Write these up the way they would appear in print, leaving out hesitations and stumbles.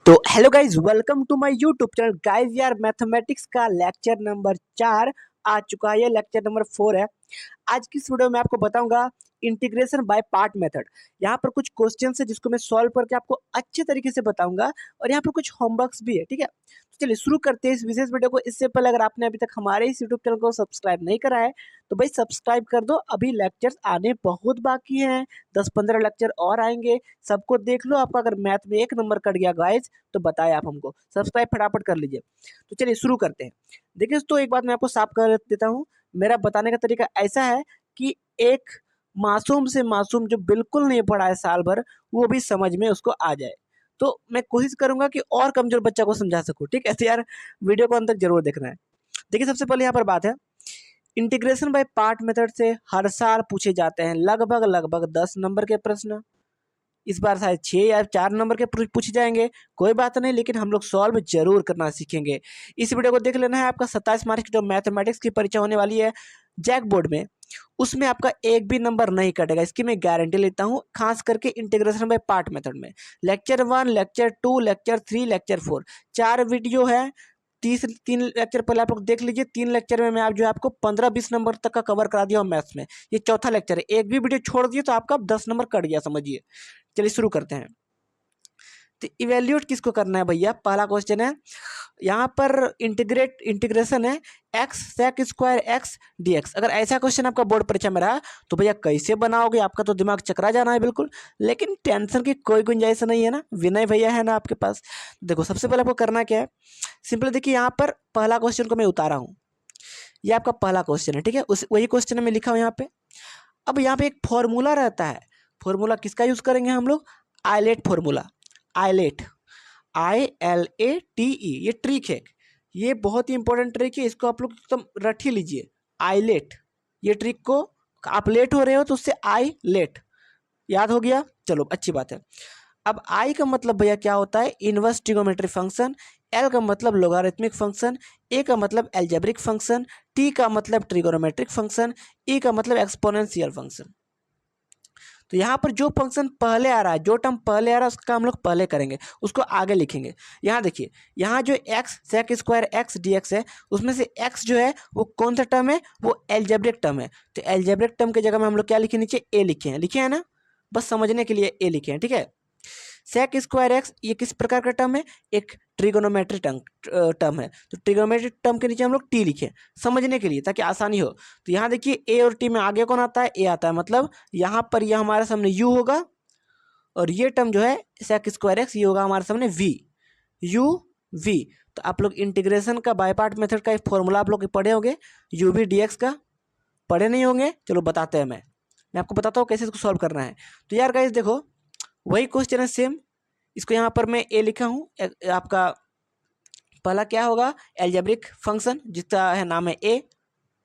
तो hello guys, welcome to my YouTube channel. Guys यार, mathematics का लेक्चर नंबर 4 आ चुका है। ये लेक्चर नंबर 4 है। आज की इस वीडियो में आपको बताऊंगा इंटीग्रेशन बाय पार्ट मेथड। यहाँ पर कुछ क्वेश्चंस है जिसको मैं सॉल्व करके आपको अच्छे तरीके से बताऊंगा, और यहाँ पर कुछ होमवर्क्स भी है। ठीक है, तो चलिए शुरू करते हैं इस विशेष वीडियो को। इससे पहले अगर आपने अभी तक हमारे इस यूट्यूब चैनल को सब्सक्राइब नहीं करा है तो भाई सब्सक्राइब कर दो। अभी लेक्चर्स आने बहुत बाकी हैं, 10-15 लेक्चर और आएंगे। सबको देख लो। आपका अगर मैथ में 1 नंबर कट गया गाइज तो बताएं आप हमको। सब्सक्राइब फटाफट कर लीजिए। तो चलिए शुरू करते हैं। देखिए तो एक बात मैं आपको साफ कर देता हूँ। मेरा बताने का तरीका ऐसा है कि एक मासूम से मासूम जो बिल्कुल नहीं पढ़ा है साल भर, वो भी समझ में उसको आ जाए। तो मैं कोशिश करूंगा कि और कमजोर बच्चा को समझा सकूं। ठीक है, तो यार वीडियो को अंत तक जरूर देखना है। देखिए सबसे पहले यहाँ पर बात है, इंटीग्रेशन बाय पार्ट मेथड से हर साल पूछे जाते हैं लगभग लगभग 10 नंबर के प्रश्न। इस बार शायद 6 या 4 नंबर के पूछे जाएंगे, कोई बात नहीं, लेकिन हम लोग सॉल्व जरूर करना सीखेंगे। इस वीडियो को देख लेना है। आपका 27 मार्च की जो मैथमेटिक्स की परीक्षा होने वाली है जैक बोर्ड में, उसमें आपका एक भी नंबर नहीं कटेगा, इसकी मैं गारंटी लेता हूं। खास करके इंटीग्रेशन बाय पार्ट मेथड में lecture 1, lecture 2, lecture 3, lecture 4, 4 video है। 3 लेक्चर पहले आप लोग देख लीजिए। 3 लेक्चर में मैं आप जो है आपको 15-20 नंबर तक का कवर करा दिया हूँ मैथ्स में। ये चौथा लेक्चर है, एक भी वीडियो छोड़ दिए तो आपका 10 नंबर कट गया, समझिए। चलिए शुरू करते हैं। तो इवेल्यूएट किसको करना है भैया? पहला क्वेश्चन है यहाँ पर इंटीग्रेशन है x sec square x dx. अगर ऐसा क्वेश्चन आपका बोर्ड परीक्षा में रहा तो भैया कैसे बनाओगे? आपका तो दिमाग चकरा जाना है बिल्कुल। लेकिन टेंशन की कोई गुंजाइश नहीं है ना, विनय भैया है ना आपके पास। देखो सबसे पहले आपको करना क्या है, सिंपल देखिए यहाँ पर पहला क्वेश्चन को मैं उतारा हूँ। ये आपका पहला क्वेश्चन है, ठीक है। उस वही क्वेश्चन में लिखा हूँ यहाँ पे। अब यहाँ पे एक फॉर्मूला रहता है। फॉर्मूला किसका यूज करेंगे हम लोग? ILATE formula. आइलेट, ILATE, ये ट्रिक है। ये बहुत ही इंपॉर्टेंट ट्रिक है, इसको आप लोग एकदम रट ही लीजिए। आइलेट, ये ट्रिक को आप लेट हो रहे हो तो उससे आई लेट याद हो गया। चलो अच्छी बात है। अब आई का मतलब भैया क्या होता है? Inverse trigonometric function. एल का मतलब लोगारिथमिक फंक्शन। ए का मतलब एल्जेब्रिक फंक्शन। टी का मतलब ट्रिगोनोमेट्रिक फंक्शन। ई का मतलब एक्सपोनेंशियल फंक्शन। तो यहाँ पर जो फंक्शन पहले आ रहा है, जो टर्म पहले आ रहा है उसका हम लोग पहले करेंगे, उसको आगे लिखेंगे। यहाँ देखिए, यहाँ जो x sec square x d x है, उसमें से एक्स जो है वो कौन सा टर्म है? वो एल्जेब्रिक टर्म है। तो एल्जेब्रिक टर्म की जगह में हम लोग क्या लिखे? नीचे ए लिखे हैं ना, बस समझने के लिए ए लिखे हैं, ठीक है। सेक स्क्वायर एक्स ये किस प्रकार का टर्म है? एक ट्रिगोनोमेट्रिक टर्म है। तो ट्रिगोनोमेट्रिक टर्म के नीचे हम लोग टी लिखे समझने के लिए, ताकि आसानी हो। तो यहाँ देखिए ए और टी में आगे कौन आता है? ए आता है। मतलब यहाँ पर यह हमारे सामने यू होगा, और ये टर्म जो है सेक स्क्वायर एक्स, ये होगा हमारे सामने वी, यू वी। तो आप लोग इंटीग्रेशन का बाय पार्ट मेथड का एक फॉर्मूला आप लोग पढ़े होंगे, यू वी डी एक्स का। पढ़े नहीं होंगे? चलो बताते हैं। मैं आपको बताता हूँ कैसे इसको सॉल्व करना है। तो यार गाइस देखो, वही क्वेश्चन है सेम। इसको यहाँ पर मैं ए लिखा हूँ। आपका पहला क्या होगा? एल्जेब्रिक फंक्शन जिसका है नाम है ए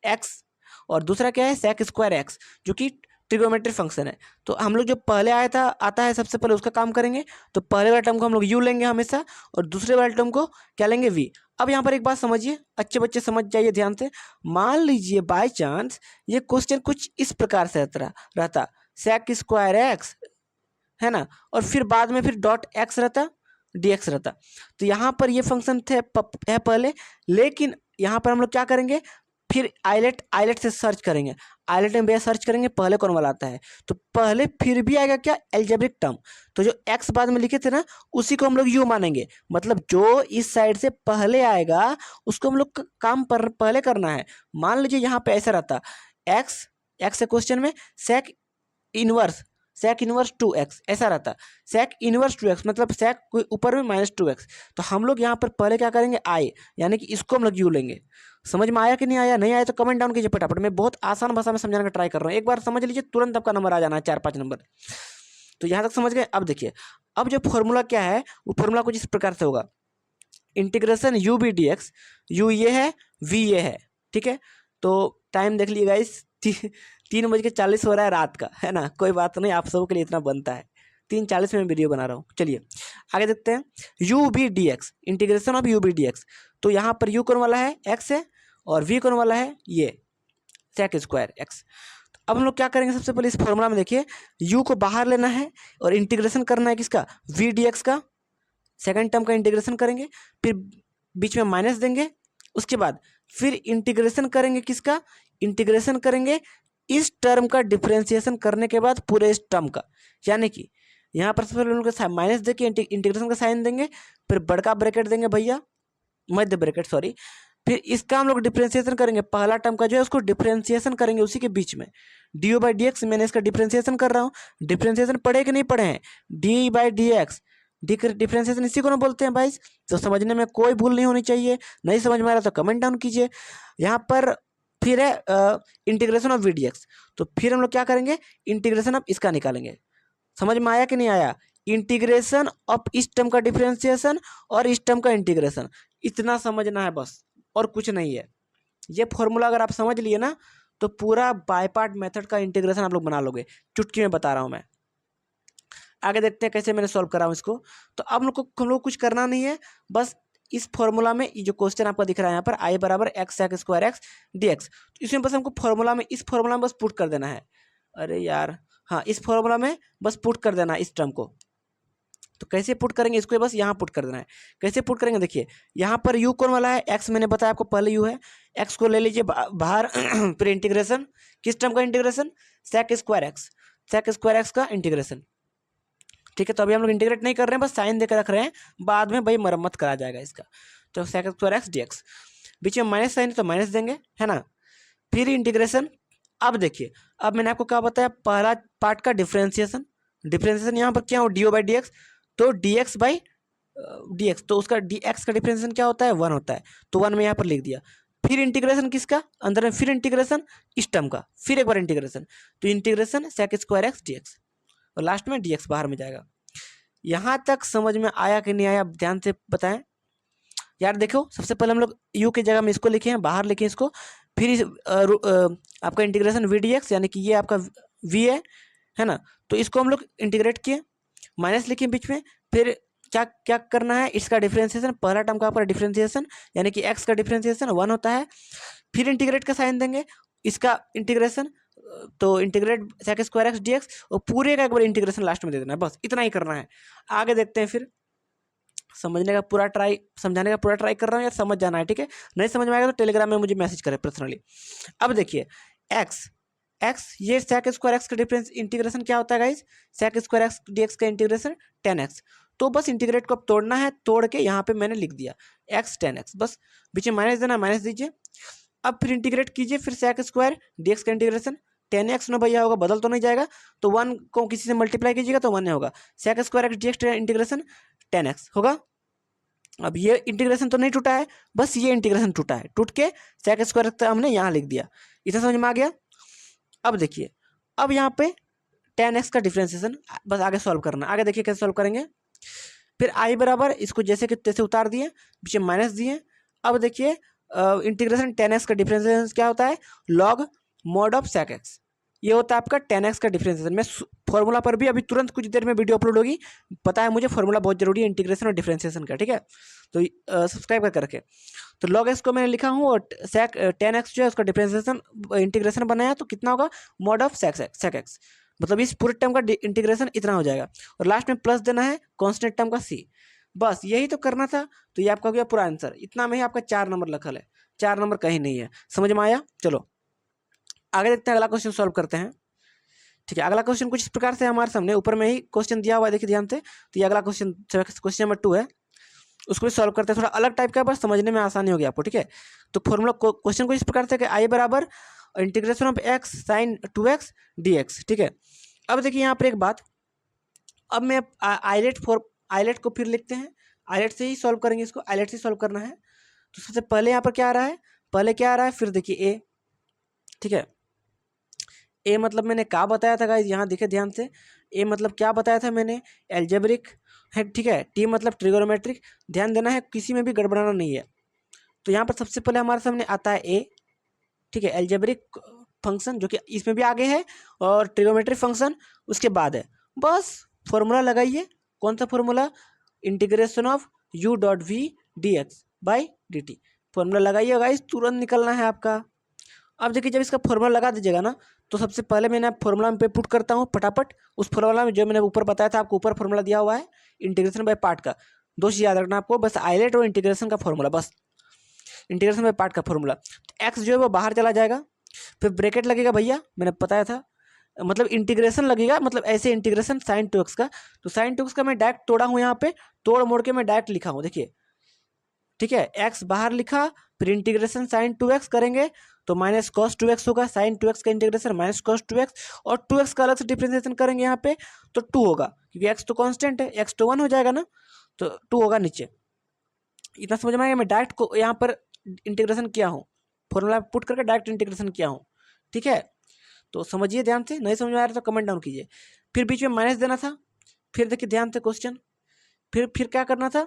एक्स, और दूसरा क्या है? सेक स्क्वायर एक्स, जो कि ट्रिगोनोमेट्रिक फंक्शन है। तो हम लोग जो पहले आया था आता है सबसे पहले उसका काम करेंगे। तो पहले वाले टर्म को हम लोग यू लेंगे हमेशा, और दूसरे वाले टर्म को क्या लेंगे? वी। अब यहाँ पर एक बात समझिए, अच्छे बच्चे समझ जाइए ध्यान से। मान लीजिए बाय चांस ये क्वेश्चन कुछ इस प्रकार से रहता सेक स्क्वायर एक्स, है ना, और फिर बाद में फिर डॉट एक्स रहता, dx रहता। तो यहाँ पर ये फंक्शन थे है पहले, लेकिन यहाँ पर हम लोग क्या करेंगे? फिर आइलेट आइलेट से सर्च करेंगे। आइलेट में भैया सर्च करेंगे पहले कौन वाला आता है, तो पहले फिर भी आएगा क्या? Algebraic term. तो जो एक्स बाद में लिखे थे ना, उसी को हम लोग यू मानेंगे। मतलब जो इस साइड से पहले आएगा उसको हम लोग काम पर पहले करना है। मान लीजिए यहाँ पे ऐसा रहता एक्स, एक्स है क्वेश्चन में, sec inverse, sec inverse 2x ऐसा रहता। सेक इनवर्स 2x मतलब सेक कोई ऊपर में माइनस 2x। तो हम लोग यहाँ पर पहले क्या करेंगे? आई, यानी कि इसको हम लोग यू लेंगे। समझ में आया कि नहीं आया? नहीं आया तो कमेंट डाउन कीजिए फटाफट। मैं बहुत आसान भाषा में समझाने का ट्राई कर रहा हूँ, एक बार समझ लीजिए, तुरंत आपका नंबर आ जाना है, 4-5 नंबर। तो यहाँ तक समझ गए? अब देखिए, अब जो फॉर्मूला क्या है, वो फॉर्मूला कुछ इस प्रकार से होगा। Integration u v d x, u ये है, वी ये है, ठीक है। तो टाइम देख लीजिएगा, इस 3:40 हो रहा है रात का, है ना। कोई बात नहीं, आप सबके लिए इतना बनता है। 3:40 में वीडियो बना रहा हूँ। चलिए आगे देखते हैं। U v d x, integration of u v d x. तो यहाँ पर यू कौन वाला है? एक्स है, और वी कौन वाला है? ये सेक स्क्वायर एक्स। अब हम लोग क्या करेंगे? सबसे पहले इस फॉर्मूला में देखिए, यू को बाहर लेना है और इंटीग्रेशन करना है किसका? वी डी एक्स का। सेकंड टर्म का इंटीग्रेशन करेंगे, फिर बीच में माइनस देंगे, उसके बाद फिर इंटीग्रेशन करेंगे किसका, इंटीग्रेशन करेंगे इस टर्म का डिफरेंशिएशन करने के बाद पूरे इस टर्म का, यानी कि यहाँ पर सबसे पहले उनका माइनस दे के इंटीग्रेशन का साइन देंगे, फिर बड़का ब्रैकेट देंगे भैया, मध्य ब्रैकेट सॉरी, फिर इसका हम लोग डिफरेंशिएशन करेंगे, पहला टर्म का जो है उसको डिफरेंशिएशन करेंगे उसी के बीच में, डी बाई डी एक्स, मैंने इसका डिफरेंशिएशन कर रहा हूँ, डिफरेंशिएशन पढ़े कि नहीं पढ़े हैं, D by d x, D differentiation इसी को ना बोलते हैं भाई, तो समझने में कोई भूल नहीं होनी चाहिए, नहीं समझ में आ रहा तो कमेंट डाउन कीजिए। यहाँ पर फिर है integration of v d x, तो फिर हम लोग क्या करेंगे, इंटीग्रेशन ऑफ इसका निकालेंगे, समझ में आया कि नहीं आया, इंटीग्रेशन ऑफ इस टर्म का डिफरेंशिएशन और इस टर्म का इंटीग्रेशन, इतना समझना है बस, और कुछ नहीं है। ये फॉर्मूला अगर आप समझ लिए ना तो पूरा बाय पार्ट मेथड का इंटीग्रेशन आप लोग बना लोगे, चुटकी में बता रहा हूं मैं। आगे देखते हैं कैसे मैंने सॉल्व करा हूं इसको। तो अब हम लोग कुछ करना नहीं है, बस इस फॉर्मूला में ये जो क्वेश्चन आपको दिख रहा है यहाँ पर आई बराबर x sec square x d x, इसमें बस हमको फॉर्मूला में, इस फॉर्मूला में बस पुट कर देना है, अरे यार हाँ, इस फॉर्मूला में बस पुट कर देना है इस टर्म को। तो कैसे पुट करेंगे, इसको बस यहाँ पुट कर देना है। कैसे पुट करेंगे, देखिए यहाँ पर u कौन वाला है, x मैंने बताया आपको पहले u है, x को ले लीजिए बाहर फिर इंटीग्रेशन किस टर्म का integration, sec square x, sec square x का इंटीग्रेशन, ठीक है। तो अभी हम लोग इंटीग्रेट नहीं कर रहे हैं, बस साइन देकर रख रहे हैं, बाद में भाई मरम्मत करा जाएगा इसका। तो sec square x d x, बीच में माइनस साइन है तो माइनस देंगे, है ना, फिर इंटीग्रेशन। अब देखिए, अब मैंने आपको क्या बताया, पहला पार्ट का डिफरेंशिएशन, डिफरेंशिएशन यहाँ पर क्या हो, d o by d x, तो d x by d x, तो उसका डी एक्स का डिफरेंशिएशन क्या होता है, 1 होता है, तो 1 में यहाँ पर लिख दिया। फिर इंटीग्रेशन किसका, अंदर में फिर इंटीग्रेशन इस टर्म का, फिर एक बार इंटीग्रेशन, तो integration sec square x d x, और लास्ट में डी एक्स बाहर में जाएगा। यहाँ तक समझ में आया कि नहीं आया, आप ध्यान से बताएं यार। देखो सबसे पहले हम लोग यू की जगह में इसको लिखे हैं, बाहर लिखे इसको, फिर आपका इंटीग्रेशन वी डी एक्स, यानी कि ये आपका वी है ना, तो इसको हम लोग इंटीग्रेट किए, माइनस लिखे बीच में, फिर क्या क्या करना है, इसका डिफरेंशिएशन, पहला टर्म का आपका डिफरेंशिएशन यानी कि एक्स का डिफरेंशिएशन 1 होता है, फिर इंटीग्रेट का साइन देंगे, इसका इंटीग्रेशन, तो integrate sec square x d x, और पूरे का एक बार इंटीग्रेशन लास्ट में दे देना है, बस इतना ही करना है। आगे देखते हैं, फिर समझने का पूरा ट्राई, समझाने का पूरा ट्राई कर रहा हूँ यार, समझ जाना है, ठीक है। नहीं समझ में आएगा तो टेलीग्राम में मुझे मैसेज करें पर्सनली। अब देखिए एक्स एक्स, ये सेक स्क्वायर एक्स का डिफरेंस इंटीग्रेशन क्या होता है guys, sec square x d x का इंटीग्रेशन 10x, तो बस इंटीग्रेट को अब तोड़ना है, तोड़ के यहाँ पे मैंने लिख दिया x 10x, बस बीच में माइनस देना, माइनस दीजिए। अब फिर इंटीग्रेट कीजिए, फिर सेक स्क्वायर डी एक्स का इंटीग्रेशन 10x ना भैया होगा, बदल तो नहीं जाएगा, तो 1 को किसी से मल्टीप्लाई कीजिएगा तो 1 नहीं होगा, sec square x d x integration 10x होगा। अब ये इंटीग्रेशन तो नहीं टूटा है, बस ये इंटीग्रेशन टूटा है, टूट के सेक स्क्वायर हमने यहाँ लिख दिया, इतना समझ में आ गया। अब देखिए, अब यहाँ पे 10x का डिफरेंशिएशन बस आगे सॉल्व करना, आगे देखिए कैसे सॉल्व करेंगे। फिर आई बराबर इसको जैसे कि तैसे उतार दिए, पीछे माइनस दिए। अब देखिए इंटीग्रेशन 10x का डिफरेंशिएशन क्या होता है, log mod of sec x, ये होता है आपका 10x का डिफरेंशिएशन। मैं फॉर्मूला पर भी अभी तुरंत कुछ देर में वीडियो अपलोड होगी, पता है मुझे फॉर्मूला बहुत जरूरी है इंटीग्रेशन और डिफरेंशिएशन का, ठीक है, तो सब्सक्राइब कर रखे। तो लॉग एक्स को मैंने लिखा हूँ, और सेक 10x जो है उसका डिफरेंशिएशन इंटीग्रेशन बनाया, तो कितना होगा, मॉड ऑफ सेक एक्स, मतलब इस पूरे टर्म का इंटीग्रेशन इतना हो जाएगा, और लास्ट में प्लस देना है कॉन्स्टेंट टर्म का c, बस यही तो करना था। तो ये आपका हो गया पूरा आंसर, इतना में ही आपका 4 नंबर लखल है, 4 नंबर कहीं नहीं है, समझ में आया। चलो आगे देखते हैं, अगला क्वेश्चन सॉल्व करते हैं, ठीक है। अगला क्वेश्चन कुछ इस प्रकार से हमारे सामने ऊपर में ही क्वेश्चन दिया हुआ है, देखिए ध्यान से। तो ये अगला क्वेश्चन क्वेश्चन नंबर 2 है, उसको भी सॉल्व करते हैं, थोड़ा अलग टाइप का, बस समझने में आसानी होगी आपको, ठीक है। तो फॉर्मूला क्वेश्चन को इस प्रकार से कि आई बराबर integration of x sine 2x dx, ठीक है। अब देखिए यहाँ पर एक बात, अब मैं आइलेट को फिर लिखते हैं, आइलेट से ही सॉल्व करेंगे इसको, आइलेट से सॉल्व करना है। तो सबसे पहले यहाँ पर क्या आ रहा है, पहले क्या आ रहा है, फिर देखिए ए, ठीक है। ए मतलब मैंने क्या बताया था गाइस, यहाँ देखिए ध्यान से, ए मतलब क्या बताया था मैंने, एल्जेब्रिक है, ठीक है। टी मतलब ट्रिगोनोमेट्रिक, ध्यान देना है, किसी में भी गड़बड़ाना नहीं है। तो यहाँ पर सबसे पहले हमारे सामने आता है ए, ठीक है, एल्जेब्रिक फंक्शन जो कि इसमें भी आगे है, और ट्रिगोनोमेट्रिक फंक्शन उसके बाद है। बस फॉर्मूला लगाइए, कौन सा formula, integration of u dot v d x by d t, formula लगाइए गाइस, तुरंत निकलना है आपका। अब देखिए जब इसका फॉर्मूला लगा दीजिएगा ना, तो सबसे पहले मैंने फॉर्मूला पे पुट करता हूँ फटाफट, उस फॉर्मूला में जो मैंने ऊपर बताया था आपको, ऊपर फॉर्मूला दिया हुआ है इंटीग्रेशन बाय पार्ट का, दो चीज़ याद रखना आपको, बस आइलेट और इंटीग्रेशन का फॉर्मूला, बस इंटीग्रेशन बाय पार्ट का फॉर्मूला। तो एक्स जो है वो बाहर चला जाएगा, फिर ब्रैकेट लगेगा भैया, मैंने बताया था, मतलब इंटीग्रेशन लगेगा, मतलब ऐसे इंटीग्रेशन साइन टू एक्स का। तो साइन टू एक्स का मैं डायरेक्ट तोड़ा हूँ यहाँ पे, तोड़ मोड़ के मैं डायरेक्ट लिखा हूँ, देखिए ठीक है। एक्स बाहर लिखा, फिर इंटीग्रेशन साइन टू एक्स करेंगे तो माइनस कॉस टू एक्स होगा, साइन टू एक्स का integration minus cos two x, और टू एक्स का अलग से डिफ्रेंसिएशन करेंगे यहाँ पे तो टू होगा, क्योंकि एक्स तो कांस्टेंट है, एक्स तो 1 हो जाएगा ना, तो टू होगा नीचे। इतना समझ में आएगा, मैं डायरेक्ट को यहाँ पर इंटीग्रेशन किया हूँ, फॉर्मूला पुट करके डायरेक्ट इंटीग्रेशन किया हूँ, ठीक है। तो समझिए ध्यान से, नहीं समझ में आ रहा तो कमेंट डाउन कीजिए। फिर बीच में माइनस देना था, फिर देखिए ध्यान से क्वेश्चन, फिर क्या करना था,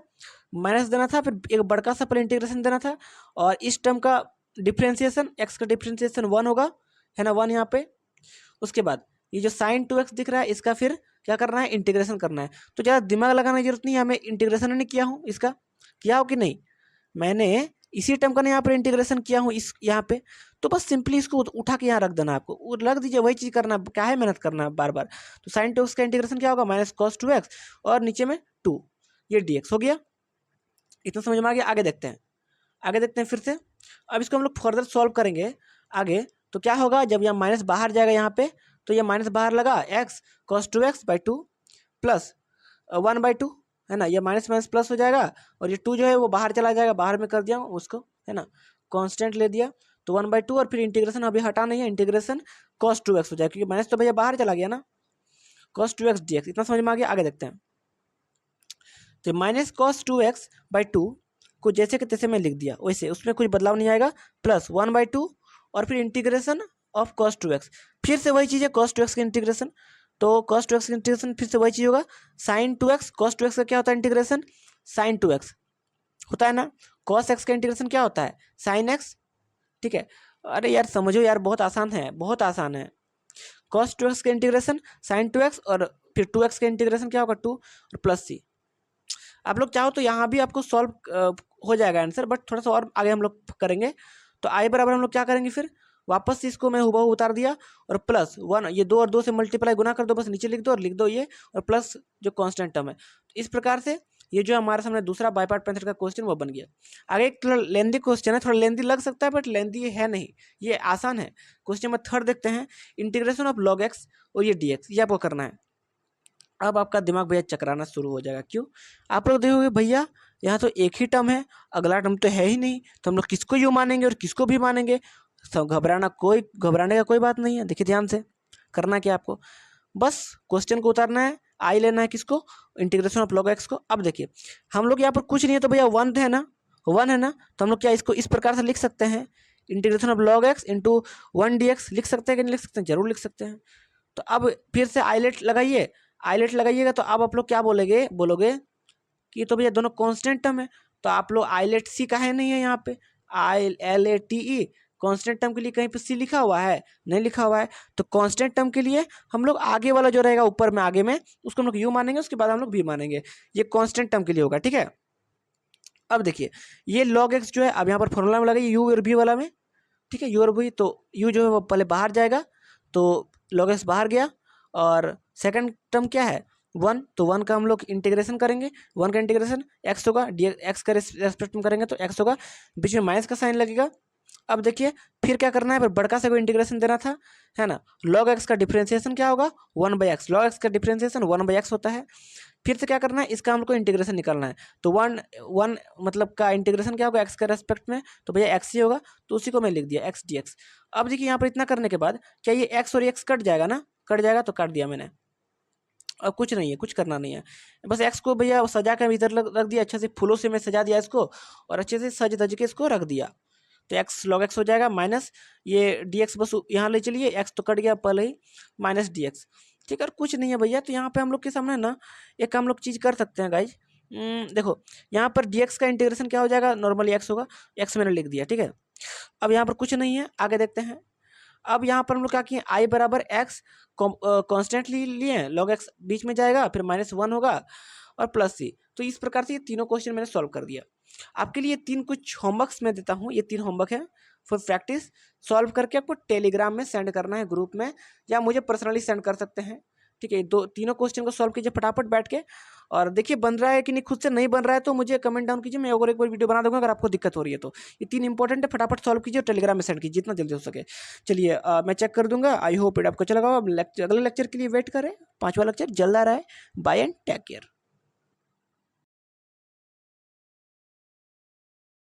माइनस देना था, फिर एक बड़का सा पहले इंटीग्रेशन देना था, और इस टर्म का डिफ्रेंसिएशन, एक्स का डिफ्रेंसिएशन 1 होगा, है ना 1 यहाँ पे। उसके बाद ये जो साइन टू एक्स दिख रहा है इसका फिर क्या करना है, इंटीग्रेशन करना है। तो ज़्यादा दिमाग लगाने की जरूरत नहीं है, हमें इंटीग्रेशन नहीं किया हूँ इसका, किया हो कि नहीं, मैंने इसी टर्म का यहाँ पर इंटीग्रेशन किया हूँ इस यहाँ पे। तो बस सिंपली इसको उठा के यहाँ रख देना, आपको रख दीजिए, वही चीज़ करना, क्या है मेहनत करना बार बार। तो साइन टू एक्स का इंटीग्रेशन क्या होगा, माइनस कॉस टू एक्स, और नीचे में 2, ये dx हो गया। इतना समझ में आ गया, आगे देखते हैं, आगे देखते हैं फिर से। अब इसको हम लोग फर्दर सॉल्व करेंगे आगे, तो क्या होगा, जब यहाँ माइनस बाहर जाएगा यहाँ पे, तो ये माइनस बाहर लगा, x cos two x by two plus 1/2, है ना, ये माइनस माइनस प्लस हो जाएगा, और ये 2 जो है वो बाहर चला जाएगा, बाहर में कर दिया उसको, है ना, कांस्टेंट ले दिया, तो 1/2, और फिर इंटीग्रेशन अभी हटा नहीं है, इंटीग्रेशन कॉस टू एक्स हो जाएगा, क्योंकि माइनस तो भैया बाहर चला गया ना, कॉस टू एक्स dx। इतना समझ में आ गया, आगे देखते हैं। तो minus cos two x by two को जैसे कि तैसे मैं लिख दिया वैसे, उसमें कुछ बदलाव नहीं आएगा, प्लस 1/2, और फिर integration of cos two x, फिर से वही चीज़ है, कॉस टू एक्स का इंटीग्रेशन, तो कॉस टू एक्स का इंटीग्रेशन फिर से वही चीज़ होगा, sign to x, cos two x का क्या होता है इंटीग्रेशन, साइन टू एक्स होता है ना, कॉस एक्स का इंटीग्रेशन क्या होता है, साइन एक्स, ठीक है। अरे यार समझो यार, बहुत आसान है, बहुत आसान है। कॉस टू एक्स का इंटीग्रेशन साइन टू एक्स, और फिर 2x का इंटीग्रेशन क्या होगा 2, और प्लस सी। आप लोग चाहो तो यहाँ भी आपको सॉल्व हो जाएगा आंसर, बट थोड़ा सा और आगे हम लोग करेंगे। तो आई बराबर हम लोग क्या करेंगे, फिर वापस इसको मैं हुबहू उतार दिया, और प्लस 1, ये 2 और 2 से मल्टीप्लाई गुना कर दो, बस नीचे लिख दो और लिख दो ये, और प्लस जो कांस्टेंट टर्म है। इस प्रकार से ये जो हमारे सामने दूसरा बाई पार्ट मेथड का क्वेश्चन वो बन गया। आगे एक थोड़ा लेंदी क्वेश्चन है, थोड़ा लेंदी लग सकता है बट लेंदी है नहीं, ये आसान है। क्वेश्चन नंबर 3 देखते हैं, इंटीग्रेशन ऑफ लॉग एक्स और ये dx, ये आपको करना है। अब आपका दिमाग भैया चकराना शुरू हो जाएगा, क्यों, आप लोग देखोगे भैया यहाँ तो एक ही टर्म है, अगला टर्म तो है ही नहीं, तो हम लोग किसको यू मानेंगे और किसको भी मानेंगे। सब घबराने का कोई बात नहीं है। देखिए ध्यान से करना क्या आपको, बस क्वेश्चन को उतारना है, आई लेना है किसको, इंटीग्रेशन ऑफ लॉग एक्स को। अब देखिए हम लोग यहाँ पर कुछ नहीं है, तो भैया 1 है ना, 1 है ना, तो हम लोग क्या इसको इस प्रकार से लिख सकते हैं, integration of log x into 1 dx लिख सकते हैं कि नहीं लिख सकते हैं, जरूर लिख सकते हैं। तो अब फिर से आईलेट लगाइए, आईलेट लगाइएगा तो अब आप लोग क्या बोलोगे कि तो भैया दोनों कांस्टेंट टर्म है, तो आप लोग आईलेट सी का है नहीं है यहाँ पे, ILATE कांस्टेंट टर्म के लिए कहीं पे सी लिखा हुआ है, नहीं लिखा हुआ है। तो कांस्टेंट टर्म के लिए हम लोग आगे वाला जो रहेगा ऊपर में आगे में, उसको हम लोग यू मानेंगे, उसके बाद हम लोग भी मानेंगे, ये कांस्टेंट टर्म के लिए होगा, ठीक है। अब देखिए ये लॉग एक्स जो है, अब यहाँ पर फॉर्मूला में लगाइए यू और भी वाला में, ठीक है, यू और भी, तो यू जो है वो पहले बाहर जाएगा, तो लॉग एक्स बाहर गया, और सेकंड टर्म क्या है 1, तो 1 का हम लोग इंटीग्रेशन करेंगे, 1 का इंटीग्रेशन एक्स होगा, एक्स का रेस्पेक्ट में करेंगे तो एक्स होगा, बीच में माइनस का साइन लगेगा। अब देखिए फिर क्या करना है, फिर बड़का से कोई इंटीग्रेशन देना था, है ना, लॉग एक्स का डिफ्रेंसिएशन क्या होगा 1/x, लॉग एक्स का डिफ्रेंसिएशन 1/x होता है। फिर से क्या करना है, इसका हमको इंटीग्रेशन निकालना है, तो 1 मतलब का इंटीग्रेशन क्या होगा एक्स के रेस्पेक्ट में, तो भैया एक्स ही होगा, तो उसी को मैं लिख दिया एक्स dx। अब देखिए यहाँ पर इतना करने के बाद क्या ये एक्स और एक्स कट जाएगा ना, कट जाएगा, तो काट दिया मैंने। अब कुछ नहीं है, कुछ करना नहीं है, बस एक्स को भैया सजा के इधर रख दिया, अच्छे से फूलों से मैं सजा दिया इसको, और अच्छे से सज धज के इसको रख दिया, तो एक्स लॉग एक्स हो जाएगा, माइनस ये dx बस यहाँ ले चलिए, एक्स तो कट गया पहले ही, माइनस dx, ठीक है। और कुछ नहीं है भैया, तो यहाँ पे हम लोग के सामने ना एक हम लोग चीज़ कर सकते हैं गाइज, देखो यहाँ पर dx का इंटीग्रेशन क्या हो जाएगा, नॉर्मली एक्स होगा, एक्स मैंने लिख दिया, ठीक है। अब यहाँ पर कुछ नहीं है, आगे देखते हैं। अब यहाँ पर हम लोग क्या किए, आई बराबर एक्स कॉन्स्टेंटली लिए, लॉग एक्स बीच में जाएगा, फिर -1 होगा, और प्लस सी। तो इस प्रकार से ये तीनों क्वेश्चन मैंने सॉल्व कर दिया। आपके लिए 3 कुछ होमवर्क्स मैं देता हूँ, ये 3 होमवर्क है फॉर प्रैक्टिस, सॉल्व करके आपको टेलीग्राम में सेंड करना है ग्रुप में, या मुझे पर्सनली सेंड कर सकते हैं, ठीक है, दो तीनों क्वेश्चन को सॉल्व कीजिए फटाफट बैठ के, और देखिए बन रहा है कि नहीं, खुद से नहीं बन रहा है तो मुझे कमेंट डाउन कीजिए, मैं और एक बार वीडियो बना दूंगा अगर आपको दिक्कत हो रही है तो। ये 3 इंपॉर्टेंट है, फटाफट सॉल्व कीजिए और टेलीग्राम में सेंड कीजिए जितना जल्दी हो सके। चलिए मैं चेक कर दूंगा, आई होप आपको अच्छा लगा होगा। अगले लेक्चर के लिए वेट करें, 5वां लेक्चर जल्द आ रहा है। Bye and take care.